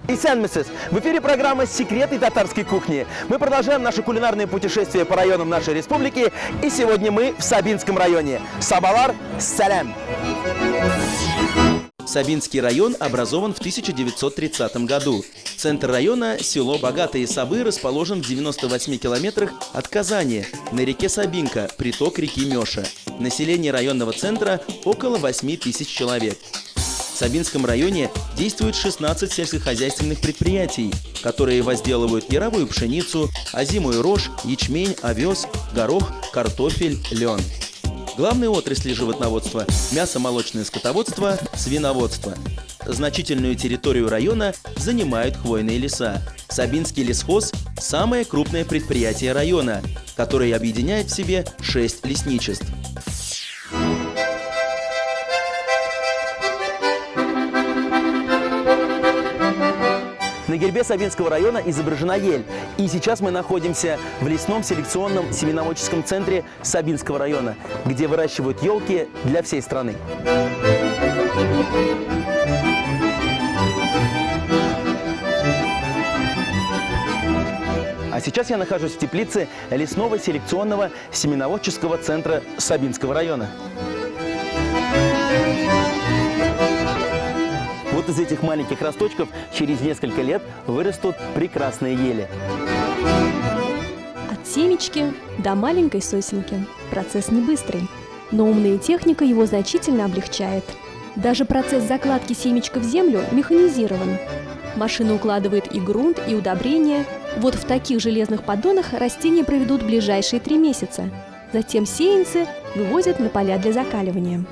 Исәнмесез! В эфире программа «Секреты татарской кухни». Мы продолжаем наше кулинарное путешествие по районам нашей республики. И сегодня мы в Сабинском районе. Сабалар Салям! Сабинский район образован в 1930 году. Центр района, село Богатые Сабы, расположен в 98 километрах от Казани, на реке Сабинка, приток реки Мёша. Население районного центра около 8 тысяч человек. В Сабинском районе действует 16 сельскохозяйственных предприятий, которые возделывают яровую пшеницу, озимую рожь, ячмень, овес, горох, картофель, лен. Главные отрасли животноводства – мясо-молочное скотоводство, свиноводство. Значительную территорию района занимают хвойные леса. Сабинский лесхоз – самое крупное предприятие района, которое объединяет в себе 6 лесничеств. На гербе Сабинского района изображена ель. И сейчас мы находимся в лесном селекционном семеноводческом центре Сабинского района, где выращивают елки для всей страны. А сейчас я нахожусь в теплице лесного селекционного семеноводческого центра Сабинского района. Вот из этих маленьких росточков через несколько лет вырастут прекрасные ели. От семечки до маленькой сосенки. Процесс не быстрый, но умная техника его значительно облегчает. Даже процесс закладки семечка в землю механизирован. Машина укладывает и грунт, и удобрения. Вот в таких железных поддонах растения проведут ближайшие 3 месяца. Затем сеянцы вывозят на поля для закаливания.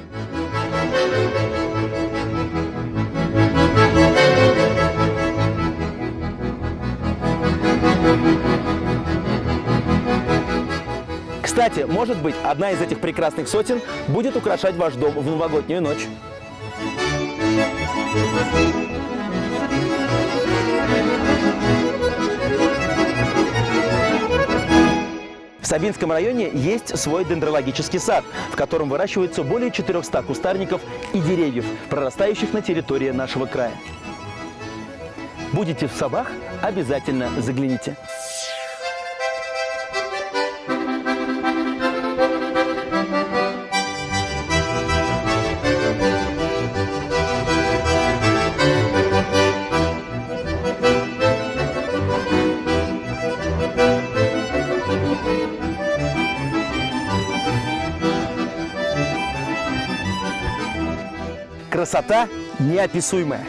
Кстати, может быть, одна из этих прекрасных сотен будет украшать ваш дом в новогоднюю ночь. В Сабинском районе есть свой дендрологический сад, в котором выращиваются более 400 кустарников и деревьев, прорастающих на территории нашего края. Будете в Сабах, обязательно загляните. Красота неописуемая.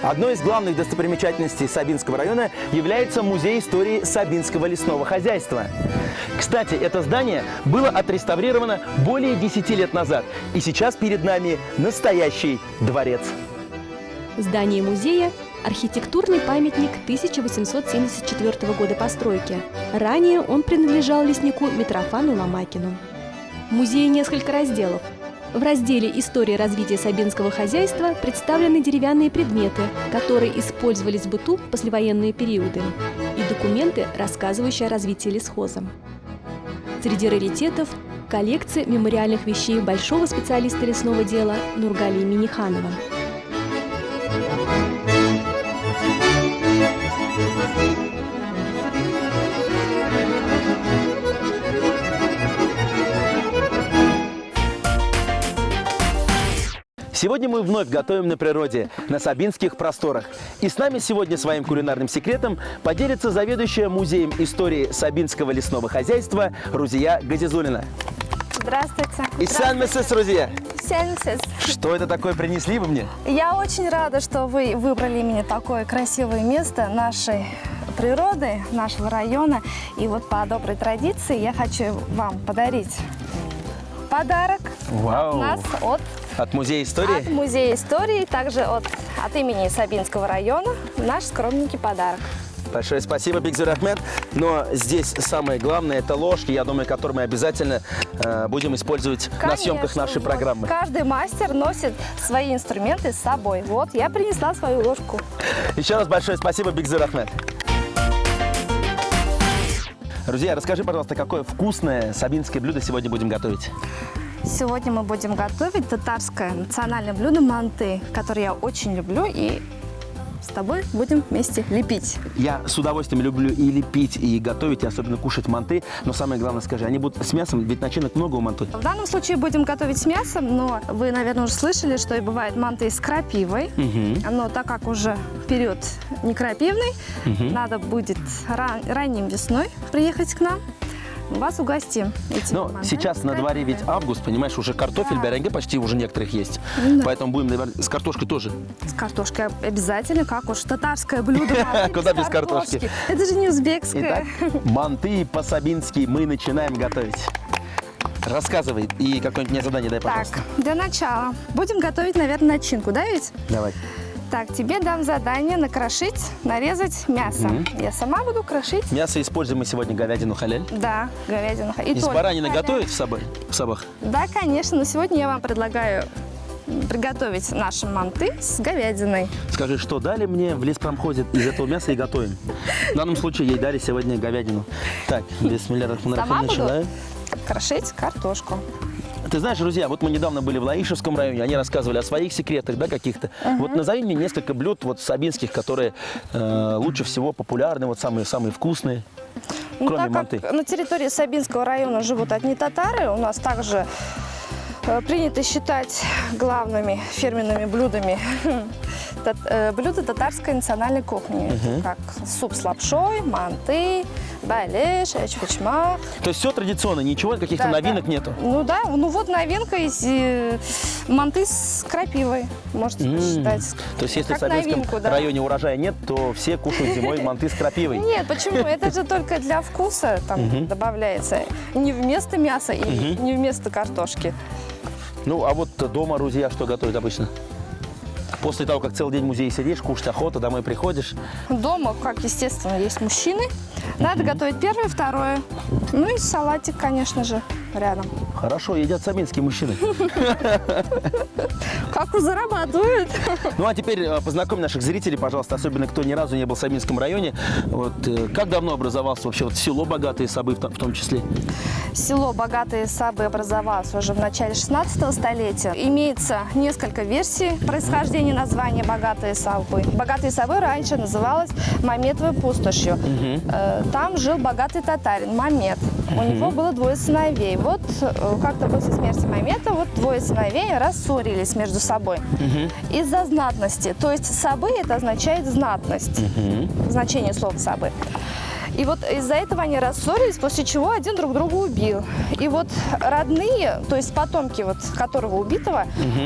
Одной из главных достопримечательностей Сабинского района является музей истории Сабинского лесного хозяйства. Кстати, это здание было отреставрировано более 10 лет назад, и сейчас перед нами настоящий дворец. Здание музея – архитектурный памятник 1874 года постройки. Ранее он принадлежал леснику Митрофану Ломакину. В музее несколько разделов. В разделе «История развития сабинского хозяйства» представлены деревянные предметы, которые использовались в быту в послевоенные периоды, и документы, рассказывающие о развитии лесхоза. Среди раритетов – коллекция мемориальных вещей большого специалиста лесного дела Нургалии Миниханова. Сегодня мы вновь готовим на природе, на сабинских просторах. И с нами сегодня своим кулинарным секретом поделится заведующая музеем истории Сабинского лесного хозяйства Рузия Газизулина. Здравствуйте. Исәнмесез, Рузия. Исәнмесез. Что это такое принесли вы мне? Я очень рада, что вы выбрали именно такое красивое место нашей природы, нашего района. И вот по доброй традиции я хочу вам подарить подарок. Вау. От нас, от Музея истории? От Музея истории, также от имени Сабинского района наш скромненький подарок. Большое спасибо, Бигзир Ахмед. Но здесь самое главное – это ложки, я думаю, которые мы обязательно будем использовать на съемках нашей вот. программы. Каждый мастер носит свои инструменты с собой. Вот, я принесла свою ложку. Еще раз большое спасибо, Бигзир Ахмед. Друзья, расскажи, пожалуйста, какое вкусное сабинское блюдо сегодня будем готовить? Сегодня мы будем готовить татарское национальное блюдо манты, которое я очень люблю, и с тобой будем вместе лепить. Я с удовольствием люблю и лепить, и готовить, и особенно кушать манты. Но самое главное, скажи, они будут с мясом, ведь начинок много у манты. В данном случае будем готовить с мясом, но вы, наверное, уже слышали, что и бывает манты с крапивой. Но так как уже период не крапивный, надо будет ранним весной приехать к нам. Мы вас угостим этими Но мантами сейчас с на дворе крапивой. ведь август, понимаешь, уже картофель, Да. бараньга почти уже некоторых есть. Да. Поэтому будем, наверное, с картошкой тоже. С картошкой обязательно, как уж татарское блюдо. манты Куда без картошки? Это же не узбекское. Итак, манты по-сабински мы начинаем готовить. Рассказывай и какое-нибудь мне задание дай, пожалуйста. Так, для начала будем готовить, наверное, начинку, да ведь? Давай. Так, тебе дам задание накрошить, нарезать мясо. Я сама буду крошить. Мясо используем мы сегодня говядину халяль. Да, говядину. И Из только баранины халяль. готовить в сабах? Да, конечно, но сегодня я вам предлагаю приготовить наши манты с говядиной. Скажи, что дали мне в леспромхозе из этого мяса и готовим. В данном случае ей дали сегодня говядину. Так, бисмилля рахман Сама рахим, буду начинаем. крошить картошку. Ты знаешь, друзья, вот мы недавно были в Лаишевском районе, они рассказывали о своих секретах, да, каких-то. Вот назови мне несколько блюд вот сабинских, которые лучше всего популярны, вот самые вкусные, кроме так манты. как на территории Сабинского района живут одни татары, у нас также принято считать главными фирменными блюдами блюда татарской национальной кухни, как суп с лапшой, манты, балеш, эчпочмах. То есть все традиционно, ничего, каких-то Да, новинок да. нету? Ну да, ну вот новинка из манты с крапивой, можете посчитать. То есть если в Как Сабинском новинку, да. районе урожая нет, то все кушают зимой манты с крапивой. Нет, почему? Это же только для вкуса там добавляется. Не вместо мяса и не вместо картошки. Ну, а вот дома, друзья, что готовят обычно? После того, как целый день в музее сидишь, кушать охота, домой приходишь. Дома, как естественно, есть мужчины. Надо готовить первое, второе. Ну и салатик, конечно же, рядом. Хорошо, едят сабинские мужчины. Как зарабатывают. Ну, а теперь познакомь наших зрителей, пожалуйста, особенно кто ни разу не был в Сабинском районе. Вот, как давно образовался вообще вот село Богатые Сабы в том числе? Село Богатые Сабы образовалось уже в начале 16 столетия. Имеется несколько версий происхождения названия Богатые Сабы. Богатые Сабы раньше называлось Маметовой пустошью. Там жил богатый татарин Мамед. У него было двое сыновей. Вот как-то после смерти Мамета вот двое сыновей рассорились между собой из-за знатности. То есть Сабы это означает знатность. Значение слова Сабы. И вот из-за этого они рассорились, после чего один друг друга убил. И вот родные, то есть потомки вот которого убитого,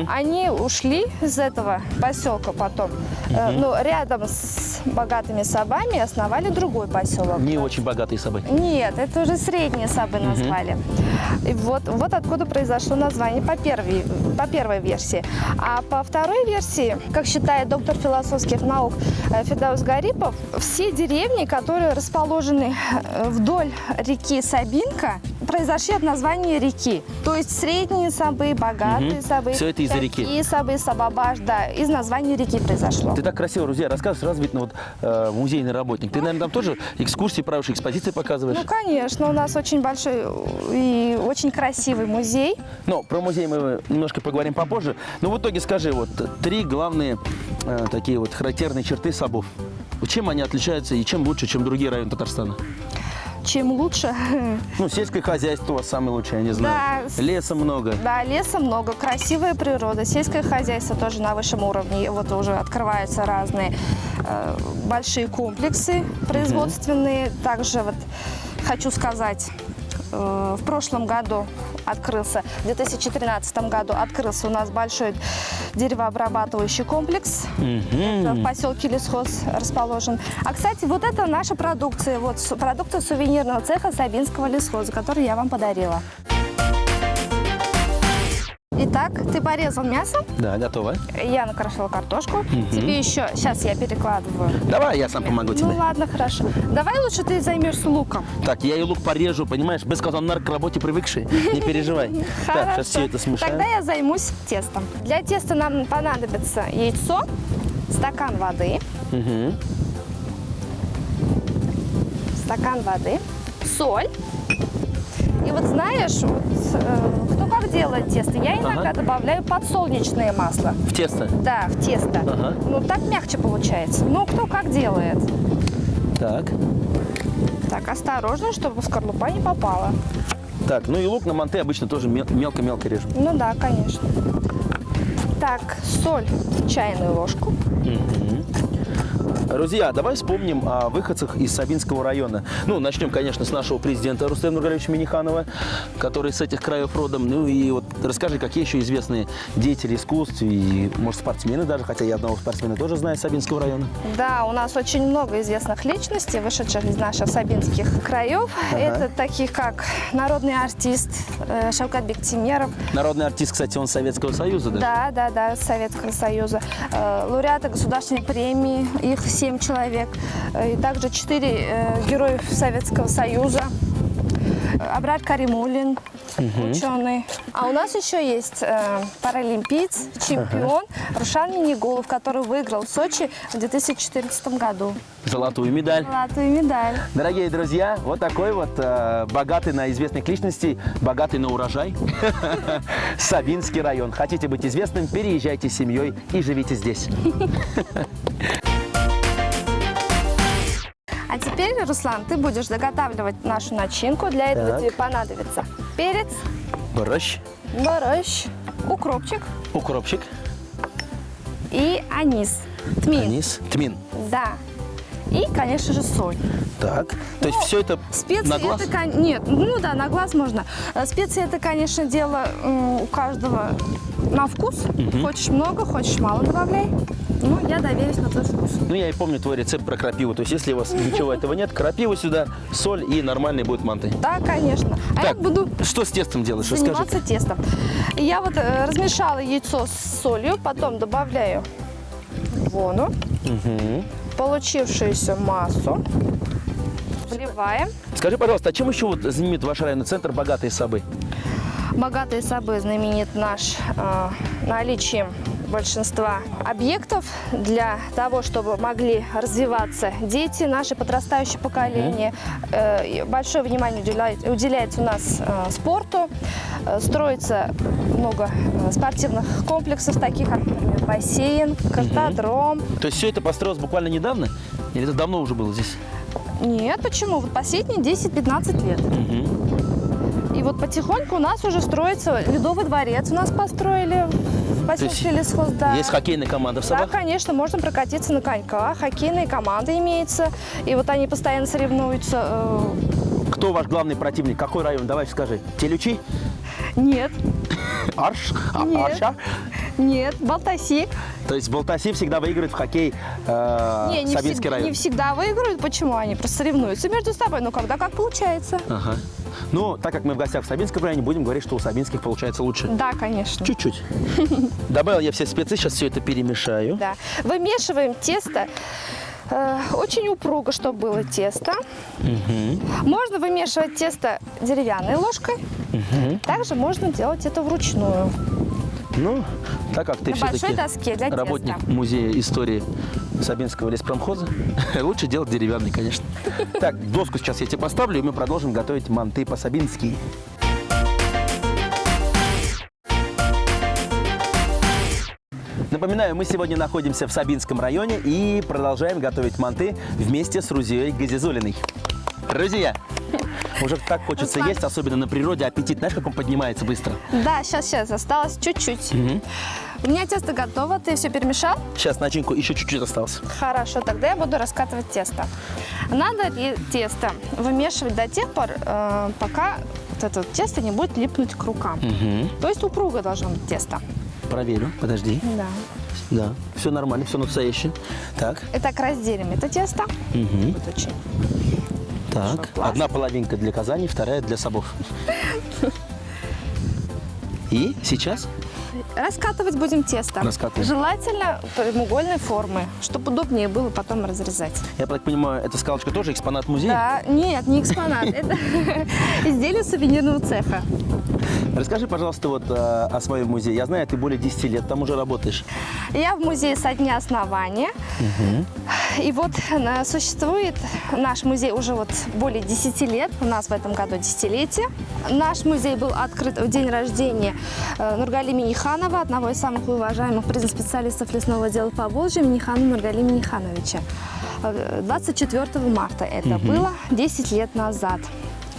они ушли из этого поселка потом. Но рядом с богатыми Сабами основали другой поселок. Не очень богатые Сабы. Нет, это уже средние Сабы назвали. И вот откуда произошло название по первой версии. А по второй версии, как считает доктор философских наук Фирдаус Гарипов, все деревни, которые расположены вдоль реки Сабинка, произошли от названия реки. То есть средние Сабы, богатые Сабы. Все это из-за реки. И Сабы, Сабабаш, да, из названия реки произошло. Ты так красиво, друзья, рассказываешь, сразу видно, вот музейный работник. Ты, наверное, там тоже экскурсии правишь, экспозиции показываешь? Ну, конечно, у нас очень большой и очень красивый музей. Но про музей мы немножко поговорим попозже. Но в итоге скажи, вот три главные такие вот характерные черты Сабов. Чем они отличаются и чем лучше, чем другие районы Татарстана? Чем лучше? Ну, сельское хозяйство у вас самое лучшее, я не знаю. Да. Леса много. Да, леса много, красивая природа, сельское хозяйство тоже на высшем уровне. Вот уже открываются разные большие комплексы производственные. Также вот хочу сказать, в прошлом году открылся, в 2013 году открылся у нас большой деревообрабатывающий комплекс. Это в поселке Лесхоз расположен. А, кстати, вот это наша продукция, вот продукция сувенирного цеха Сабинского лесхоза, который я вам подарила. Итак, ты порезал мясо, Да, готово. я накрошила картошку. Тебе еще, сейчас я перекладываю. Давай, я сам помогу тебе. Ну ладно, хорошо. Давай лучше ты займешься луком. Так, я и лук порежу, понимаешь, бесказанно к работе привыкший. Не переживай. Так, Хорошо. сейчас все это смешаем. Тогда я займусь тестом. Для теста нам понадобится яйцо, стакан воды, соль. И вот знаешь, кто как делает тесто, я иногда добавляю подсолнечное масло. В тесто. Да, в тесто. Ага. Ну, так мягче получается. Ну, кто как делает. Так. Так, осторожно, чтобы скорлупа не попала. Так, ну и лук на манте обычно тоже мелко-мелко режем. Ну да, конечно. Так, соль в чайную ложку. Друзья, давай вспомним о выходцах из Сабинского района. Ну, начнем, конечно, с нашего президента Рустема Нургалевича Минниханова, который с этих краев родом. Ну и вот расскажи, какие еще известные деятели искусств и, может, спортсмены даже, хотя я одного спортсмена тоже знаю из Сабинского района. Да, у нас очень много известных личностей, вышедших из наших сабинских краев. Это такие, как народный артист Шавкат Бектимеров. Народный артист, кстати, он Советского Союза, да? Да, Советского Союза. Лауреаты государственной премии, их 7 человек. И также 4 героев Советского Союза. Абрар Каримуллин, ученый. А у нас еще есть паралимпиец, чемпион Рушан Минигулов, который выиграл в Сочи в 2014 году. Золотую медаль. Золотую медаль. Дорогие друзья, вот такой вот богатый на известных личностей, богатый на урожай Сабинский район. Хотите быть известным, переезжайте с семьей и живите здесь. А теперь, Руслан, ты будешь заготавливать нашу начинку. Для этого тебе понадобится перец, Борщ, укропчик укропчик, и анис. Тмин. анис, тмин. Да. И, конечно же, соль. Так, то есть все это Специи на глаз? это, нет, ну да, на глаз можно. Специи это, конечно, дело у каждого на вкус. Хочешь много, хочешь мало добавляй. Ну, я доверюсь на твой вкус. Ну, я и помню твой рецепт про крапиву. То есть, если у вас ничего этого нет, крапиву сюда, соль и нормальный будет манты. Да, конечно. А я Так, буду что с тестом делаешь? Расскажи. заниматься тестом. И я вот размешала яйцо с солью, потом добавляю вону, получившуюся массу, вливаем. Скажи, пожалуйста, а чем еще вот знаменит ваш районный центр «Богатые Сабы»? Богатые Сабы знаменит наш наличием большинства объектов для того, чтобы могли развиваться дети, наше подрастающее поколение. Большое внимание уделяется у нас спорту. Строится много спортивных комплексов, таких как, например, бассейн, картодром. То есть все это построилось буквально недавно? Или это давно уже было здесь? Нет, почему? Вот последние 10-15 лет. И вот потихоньку у нас уже строится Ледовый дворец. У нас построили в поселке Лесхоз. Да. Есть хоккейная команда в Да, Сабах? конечно, можно прокатиться на коньках. Хоккейная команда имеется. И вот они постоянно соревнуются. Кто ваш главный противник? Какой район? Давай скажи. Телючи? Нет, Арш? Нет. Арша? нет, Балтаси. То есть Балтаси всегда выигрывает в хоккей Не Сабинский всегда, район? не всегда выиграют. Почему? Они просто соревнуются между собой. Ну, когда как получается. Ага. Ну, так как мы в гостях в Сабинском районе, будем говорить, что у Сабинских получается лучше. Да, конечно. Чуть-чуть. Добавил я все специи, сейчас все это перемешаю. Да. Вымешиваем тесто очень упруго, чтобы было тесто. Можно вымешивать тесто деревянной ложкой. Также можно делать это вручную. Ну, так как ты На большой все-таки доске для работник теста. музея истории Сабинского леспромхоза, лучше делать деревянный, конечно. Так, доску сейчас я тебе поставлю, и мы продолжим готовить манты по-сабински. Напоминаю, мы сегодня находимся в Сабинском районе и продолжаем готовить манты вместе с Рузией Газизулиной. Друзья, уже так хочется Руслан. есть, особенно на природе. Аппетит, знаешь, как он поднимается быстро? Да, сейчас, осталось чуть-чуть. У меня тесто готово, ты все перемешал? Сейчас начинку еще чуть-чуть осталось. Хорошо, тогда я буду раскатывать тесто. Надо тесто вымешивать до тех пор, пока вот это тесто не будет липнуть к рукам. То есть упруго должно быть тесто. Проверю, подожди. Да. Да, все нормально, все настоящее. Так, Итак, разделим это тесто. Вот очень. так. класс. Одна половинка для Казани, вторая для Сабов. И сейчас Раскатывать будем тесто. Раскатываем. Желательно прямоугольной формы, чтобы удобнее было потом разрезать. Я так понимаю, эта скалочка тоже экспонат музея? Да, нет, не экспонат, это изделие сувенирного цеха. Расскажи, пожалуйста, вот о своем музее. Я знаю, ты более 10 лет там уже работаешь. Я в музее со дня основания. И вот существует наш музей уже вот более 10 лет. У нас в этом году десятилетие. Наш музей был открыт в день рождения Нургали Миниханова, одного из самых уважаемых признанных специалистов лесного дела Поволжья, Миниханова Нургали Минихановича. 24 марта это было 10 лет назад.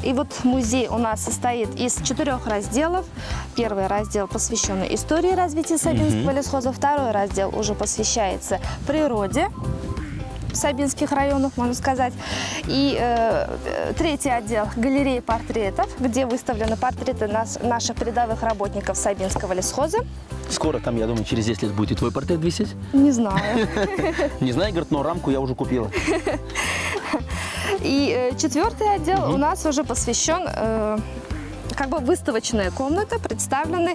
И вот музей у нас состоит из 4 разделов. Первый раздел посвящен истории развития Сабинского лесхоза, второй раздел уже посвящается природе сабинских районов, можно сказать. И третий отдел – галереи портретов, где выставлены портреты наших передовых работников Сабинского лесхоза. Скоро там, я думаю, через 10 лет будет и твой портрет висеть? Не знаю. Не знаю, говорит, но рамку я уже купила. И четвертый отдел у нас уже посвящен, как бы выставочная комната, представлены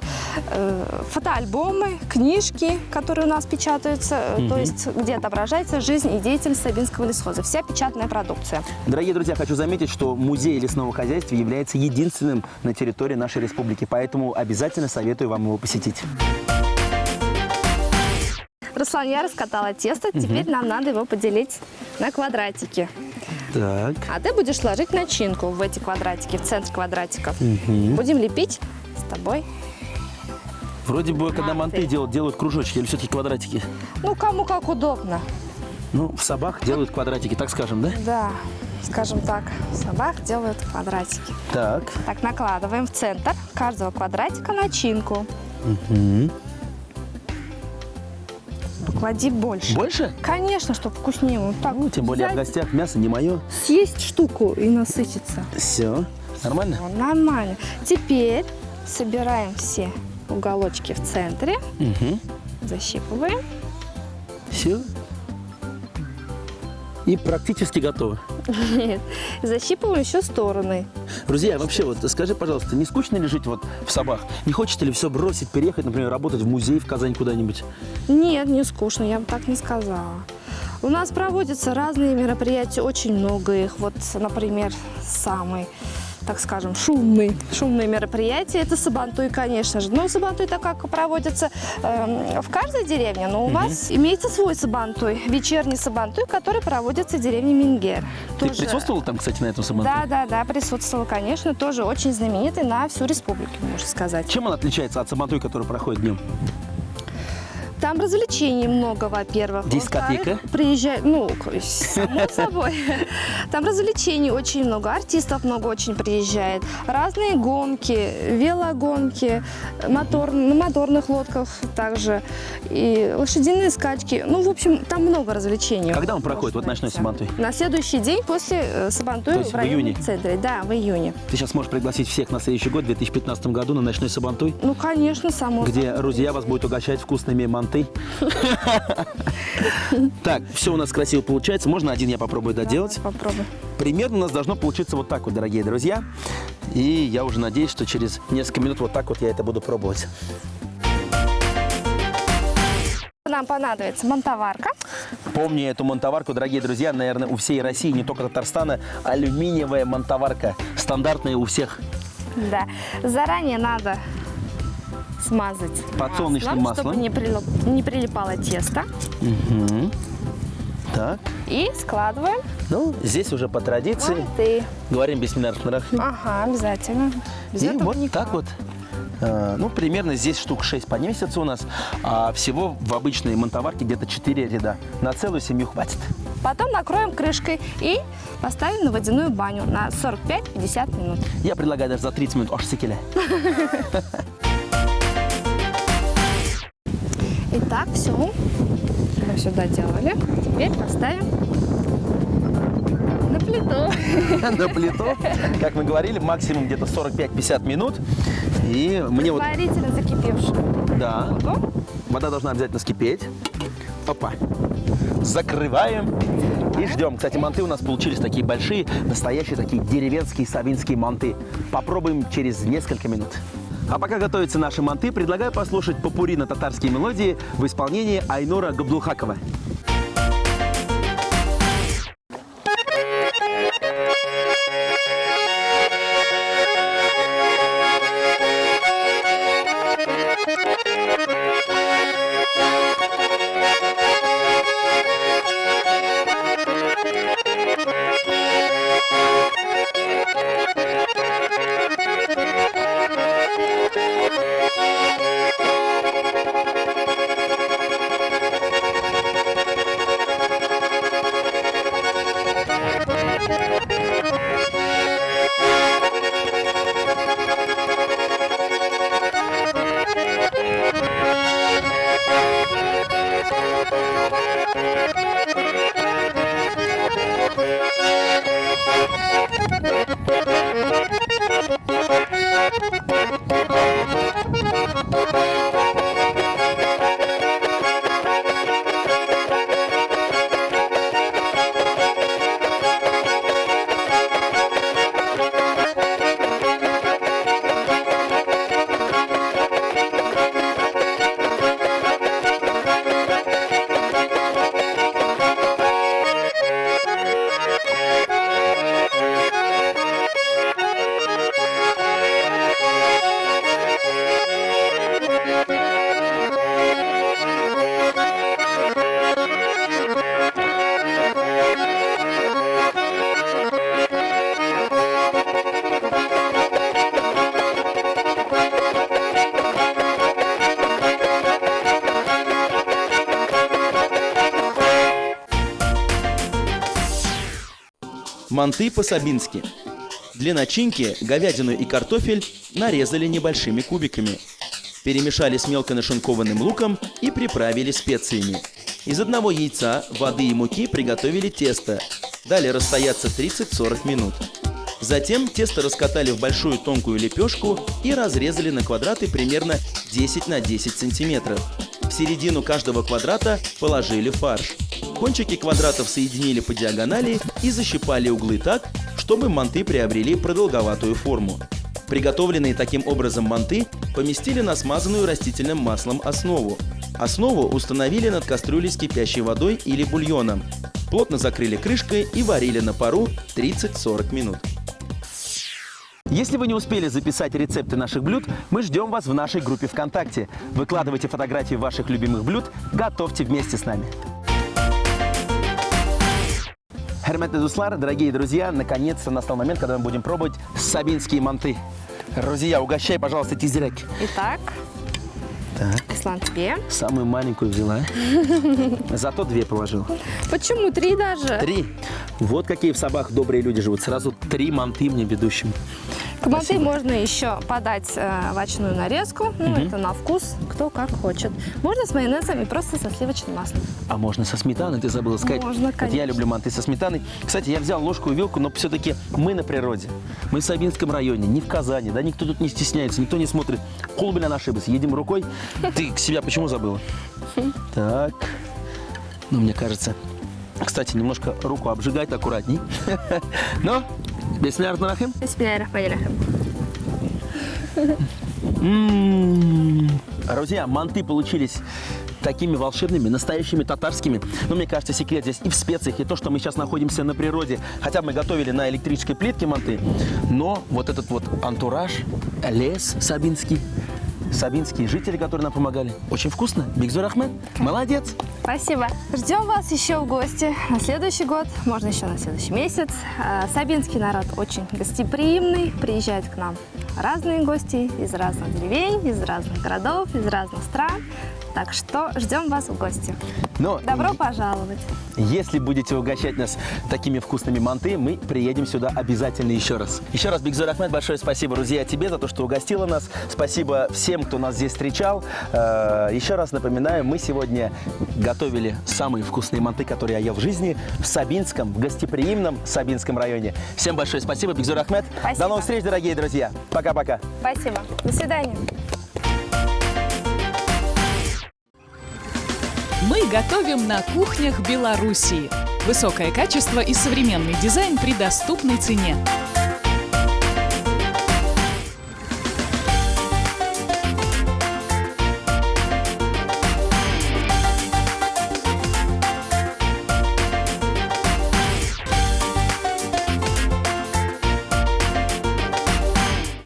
фотоальбомы, книжки, которые у нас печатаются, то есть где отображается жизнь и деятельность Сабинского лесхоза, вся печатная продукция. Дорогие друзья, хочу заметить, что музей лесного хозяйства является единственным на территории нашей республики, поэтому обязательно советую вам его посетить. Руслан, я раскатала тесто, теперь нам надо его поделить на квадратики. Так. А ты будешь ложить начинку в эти квадратики, в центр квадратиков. Будем лепить с тобой. Вроде бы, когда манты делают кружочки или все-таки квадратики? Ну, кому как удобно. Ну, в Сабах делают квадратики, так скажем, да? Да, скажем так, в Сабах делают квадратики. Так. Так, накладываем в центр каждого квадратика начинку. Поклади больше. Больше? Конечно, чтобы вкуснее. Вот так Ну, тем более в гостях мясо не мое. съесть штуку и насытиться. Все. Нормально? Вот, нормально. Теперь собираем все уголочки в центре. Защипываем. Все. И практически готово. Нет, защипываем еще стороны. Друзья, вообще, вот скажи, пожалуйста, не скучно ли жить вот в Сабах? Не хочется ли все бросить, переехать, например, работать в музей в Казань куда-нибудь? Нет, не скучно, я бы так не сказала. У нас проводятся разные мероприятия, очень много их. Вот, например, самый, так скажем, шумные мероприятия – это Сабантуй, конечно же. Но Сабантуй так как проводится в каждой деревне, но у нас имеется свой Сабантуй, вечерний Сабантуй, который проводится в деревне Мингер. Ты присутствовала там, кстати, на этом Сабантуе? Да, присутствовала, конечно, тоже очень знаменитый на всю республику, можно сказать. Чем он отличается от Сабантуя, который проходит днем? Там развлечений много, во-первых. Дискотека? Во-вторых, приезжают, ну, само собой. Там развлечений очень много, артистов много очень приезжает. Разные гонки, велогонки, на моторных лодках также. И лошадиные скачки. Ну, в общем, там много развлечений. Когда он проходит, вот ночной Сабантуй? На следующий день после Сабантуя в районном центре. Да, в июне. Ты сейчас можешь пригласить всех на следующий год, в 2015 году, на ночной Сабантуй? Ну, конечно, само собой. Где друзья вас будут угощать вкусными манты. Так, все у нас красиво получается. Можно один я попробую доделать? Попробуй. Примерно у нас должно получиться вот так вот, дорогие друзья. И я уже надеюсь, что через несколько минут вот так вот я это буду пробовать. Нам понадобится монтоварка. Помню эту монтоварку, дорогие друзья, наверное, у всей России, не только Татарстана, алюминиевая монтоварка. Стандартная у всех. Да. Заранее надо смазать подсолнечным маслом, чтобы не прилипало тесто. Так. И складываем. Ну, здесь уже по традиции. Манты. Говорим бисмиллахир-рахманир-рахим. Ага, обязательно. Без И этого вот никак. так вот. Ну, примерно здесь штук 6 поместится у нас, а всего в обычной монтоварке где-то 4 ряда. На целую семью хватит. Потом накроем крышкой и поставим на водяную баню на 45-50 минут. Я предлагаю даже за 30 минут. Аж секеля. Итак, все. Мы сюда делали. Теперь поставим на плиту. На плиту. Как мы говорили, максимум где-то 45-50 минут. И мне вот... Предварительно закипевшую. Да. воду. Вода должна обязательно вскипеть. Опа. Закрываем и ждем. Кстати, манты у нас получились такие большие, настоящие такие деревенские сабинские манты. Попробуем через несколько минут. А пока готовятся наши манты, предлагаю послушать попурри на татарские мелодии в исполнении Айнура Габдулхакова. Манты по-сабински. Для начинки говядину и картофель нарезали небольшими кубиками. Перемешали с мелко нашинкованным луком и приправили специями. Из одного яйца, воды и муки приготовили тесто. Дали расстояться 30-40 минут. Затем тесто раскатали в большую тонкую лепешку и разрезали на квадраты примерно 10 на 10 сантиметров. В середину каждого квадрата положили фарш. Кончики квадратов соединили по диагонали и защипали углы так, чтобы манты приобрели продолговатую форму. Приготовленные таким образом манты поместили на смазанную растительным маслом основу. Основу установили над кастрюлей с кипящей водой или бульоном. Плотно закрыли крышкой и варили на пару 30-40 минут. Если вы не успели записать рецепты наших блюд, мы ждем вас в нашей группе ВКонтакте. Выкладывайте фотографии ваших любимых блюд, готовьте вместе с нами. Херметы дуслар, дорогие друзья, наконец-то настал момент, когда мы будем пробовать сабинские манты. Розия, угощай, пожалуйста, тизерек. Итак, Аслан, тебе. Самую маленькую взяла. Зато 2 положил. Почему 3 даже? 3. Вот какие в Сабах добрые люди живут. Сразу 3 манты мне ведущим. К манты можно еще подать овощную нарезку. Ну, это на вкус, кто как хочет. Можно с майонезом и просто со сливочным маслом. А можно со сметаной, ты забыла сказать. Можно, Вот я конечно. люблю манты со сметаной. Кстати, я взял ложку и вилку, но все-таки мы на природе. Мы в Сабинском районе, не в Казани. Да, никто тут не стесняется, никто не смотрит. Кулбина ошиблась, едем рукой. Ты себя почему забыла? Так. Ну, мне кажется. Кстати, немножко руку обжигает аккуратней. Но, бисмиллахир-рахманир-рахим. Бисмиллахир-рахманир-рахим. Друзья, манты получились такими волшебными, настоящими татарскими. Но мне кажется, секрет здесь и в специях, и то, что мы сейчас находимся на природе. Хотя мы готовили на электрической плитке манты, но вот этот вот антураж, лес сабинский, сабинские жители, которые нам помогали. Очень вкусно. Бигзур Ахмед, молодец. Спасибо. Ждем вас еще в гости на следующий год, можно еще на следующий месяц. Сабинский народ очень гостеприимный, приезжают к нам разные гости из разных деревень, из разных городов, из разных стран. Так что ждем вас в гости. Но Добро пожаловать. если будете угощать нас такими вкусными манты, мы приедем сюда обязательно еще раз. Еще раз, Бигзур Ахмед, большое спасибо, Розия, тебе за то, что угостила нас. Спасибо всем, кто нас здесь встречал. Еще раз напоминаю, мы сегодня готовили самые вкусные манты, которые я ел в жизни, в Сабинском, в гостеприимном Сабинском районе. Всем большое спасибо, Бигзур Ахмед. Спасибо. До новых встреч, дорогие друзья. Пока-пока. Спасибо. До свидания. Мы готовим на кухнях Белоруссии. Высокое качество и современный дизайн при доступной цене.